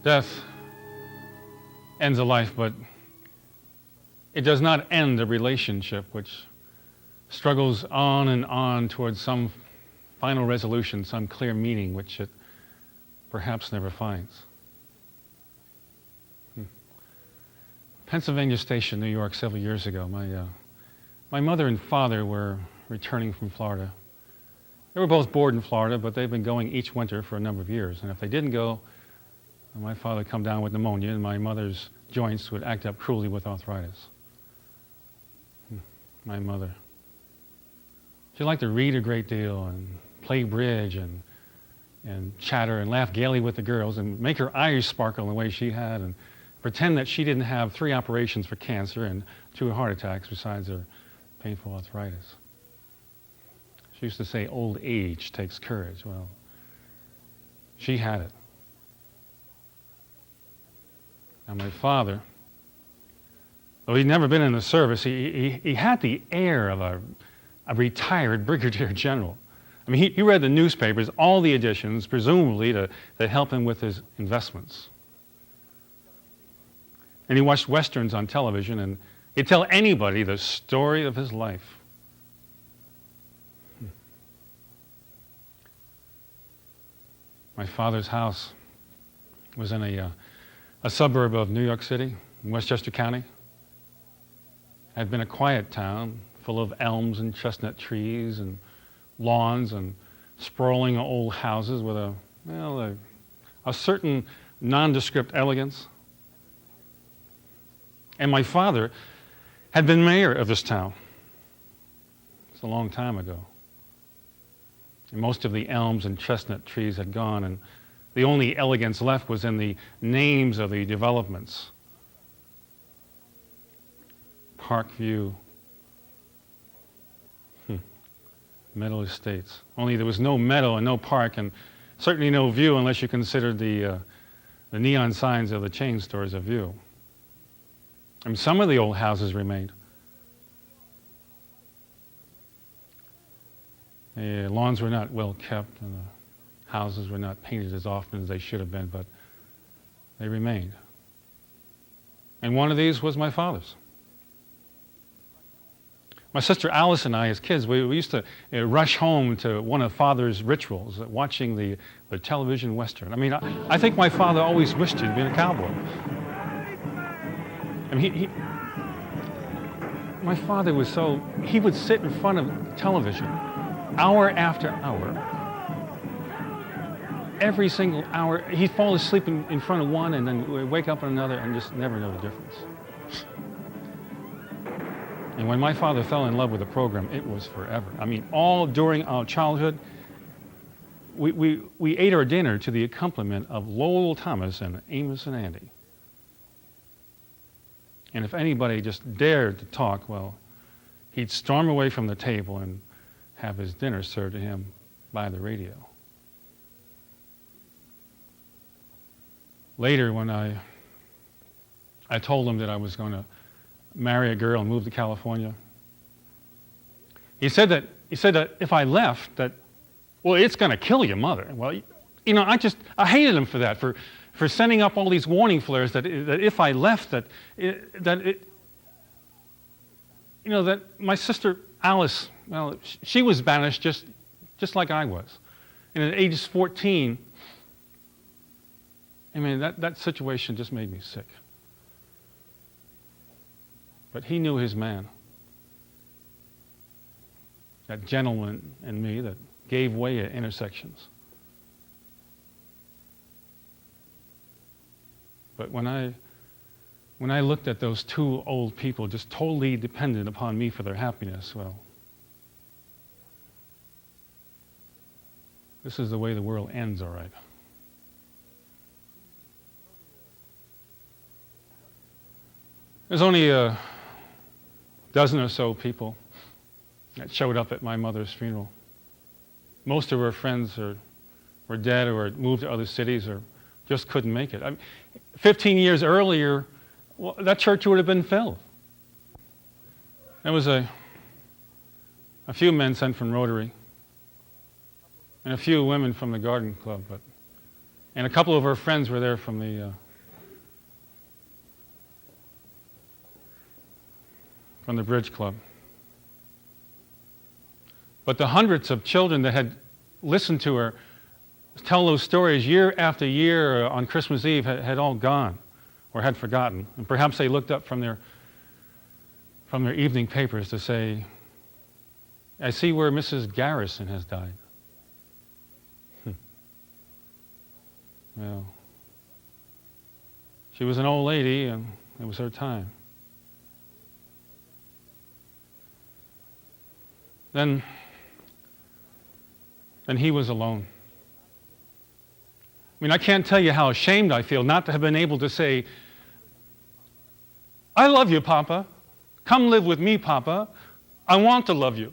Death ends a life, but it does not end a relationship which struggles on and on towards some final resolution, some clear meaning which it perhaps never finds. Pennsylvania Station, New York, several years ago, my mother and father were returning from Florida. They were both bored in Florida, but they've been going each winter for a number of years. And if they didn't go, my father would come down with pneumonia, and my mother's joints would act up cruelly with arthritis. My mother. She liked to read a great deal and play bridge and chatter and laugh gaily with the girls and make her eyes sparkle in the way she had and pretend that she didn't have 3 operations for cancer and 2 heart attacks besides her painful arthritis. She used to say, old age takes courage. Well, she had it. Now my father, though he'd never been in the service, he had the air of a retired brigadier general. I mean, he read the newspapers, all the editions, presumably to help him with his investments. And he watched Westerns on television, and he'd tell anybody the story of his life. My father's house was in a suburb of New York City, in Westchester County. It had been a quiet town, full of elms and chestnut trees and lawns and sprawling old houses with a certain nondescript elegance. And my father had been mayor of this town. It's a long time ago. And most of the elms and chestnut trees had gone, and the only elegance left was in the names of the developments. Parkview, Meadow Estates. Only there was no meadow and no park, and certainly no view unless you considered the neon signs of the chain stores a view. I mean, some of the old houses remained. The lawns were not well kept, and the houses were not painted as often as they should have been, but they remained. And one of these was my father's. My sister Alice and I, as kids, we used to rush home to one of Father's rituals, watching the television Western. I mean, I think my father always wished he'd been a cowboy. I mean, my father was he would sit in front of television hour after hour. Every single hour, he'd fall asleep in front of one and then wake up on another and just never know the difference. And when my father fell in love with the program, it was forever. I mean, all during our childhood, we ate our dinner to the accompaniment of Lowell Thomas and Amos and Andy. And if anybody just dared to talk, well, he'd storm away from the table and have his dinner served to him by the radio. Later, when I told him that I was going to marry a girl and move to California, he said that if I left, well, it's going to kill your mother. Well, you know, I hated him for that, for sending up all these warning flares that if I left, that my sister Alice, well, she was banished just like I was. And at age 14, I mean, that situation just made me sick. But he knew his man. That gentleman in me that gave way at intersections. But when I looked at those 2 old people just totally dependent upon me for their happiness, well, this is the way the world ends, all right. There's only a dozen or so people that showed up at my mother's funeral. Most of her friends were dead or had moved to other cities or just couldn't make it. 15 years earlier, well, that church would have been filled. There was a few men sent from Rotary and a few women from the Garden Club, but And a couple of her friends were there from the bridge club. But the hundreds of children that had listened to her tell those stories year after year on Christmas Eve had all gone or had forgotten. And perhaps they looked up from their evening papers to say, I see where Mrs. Garrison has died. Well, she was an old lady and it was her time. Then he was alone. I mean, I can't tell you how ashamed I feel not to have been able to say, I love you, Papa. Come live with me, Papa. I want to love you.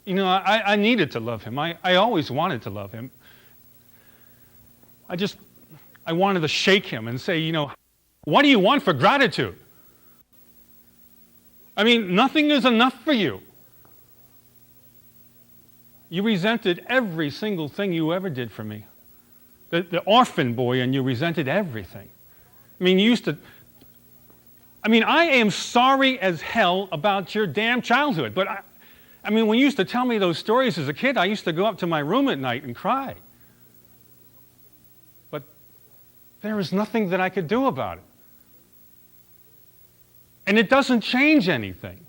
You know, I needed to love him. I always wanted to love him. I wanted to shake him and say, you know, what do you want for gratitude? I mean, nothing is enough for you. You resented every single thing you ever did for me. The orphan boy, and you resented everything. I mean, I am sorry as hell about your damn childhood, but I mean, when you used to tell me those stories as a kid, I used to go up to my room at night and cry. But there was nothing that I could do about it. And it doesn't change anything.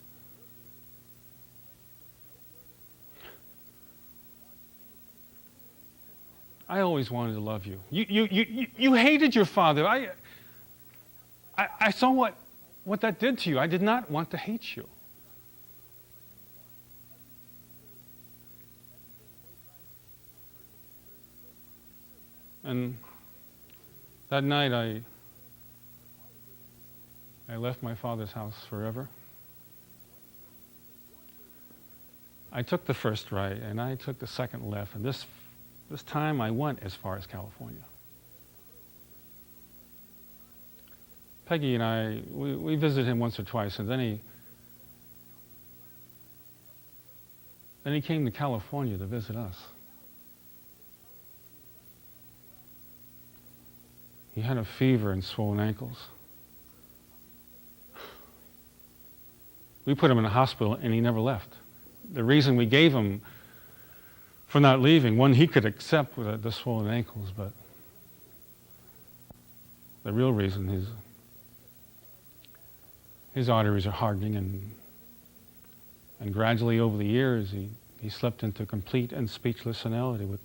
I always wanted to love you. You hated your father. I saw what that did to you. I did not want to hate you. And that night I left my father's house forever. I took the first right and I took the second left, and this time I went as far as California. Peggy and I, we visited him once or twice, and then he came to California to visit us. He had a fever and swollen ankles. We put him in a hospital and he never left. The reason we gave him for not leaving, one, he could accept with the swollen ankles, but the real reason, his arteries are hardening, and gradually over the years he slipped into complete and speechless senility with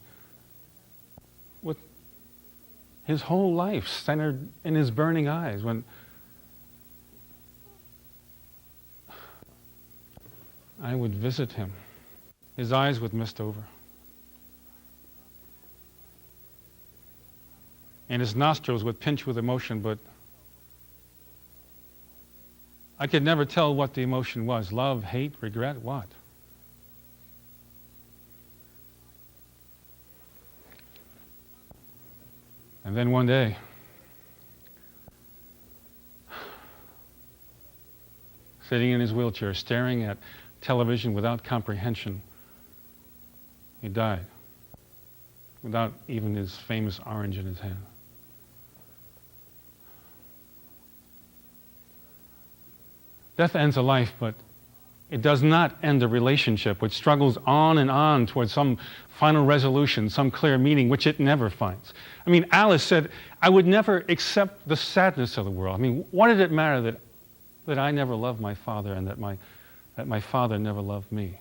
his whole life centered in his burning eyes. When I would visit him, his eyes would mist over, and his nostrils would pinch with emotion, but I could never tell what the emotion was. Love, hate, regret, what? And then one day, sitting in his wheelchair, staring at television without comprehension, he died without even his famous orange in his hand. Death ends a life, but it does not end a relationship which struggles on and on towards some final resolution, some clear meaning, which it never finds. I mean, Alice said, I would never accept the sadness of the world. I mean, what did it matter that I never loved my father and that my father never loved me?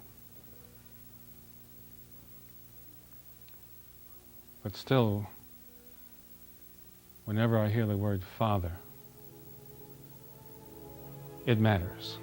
But still, whenever I hear the word Father, it matters.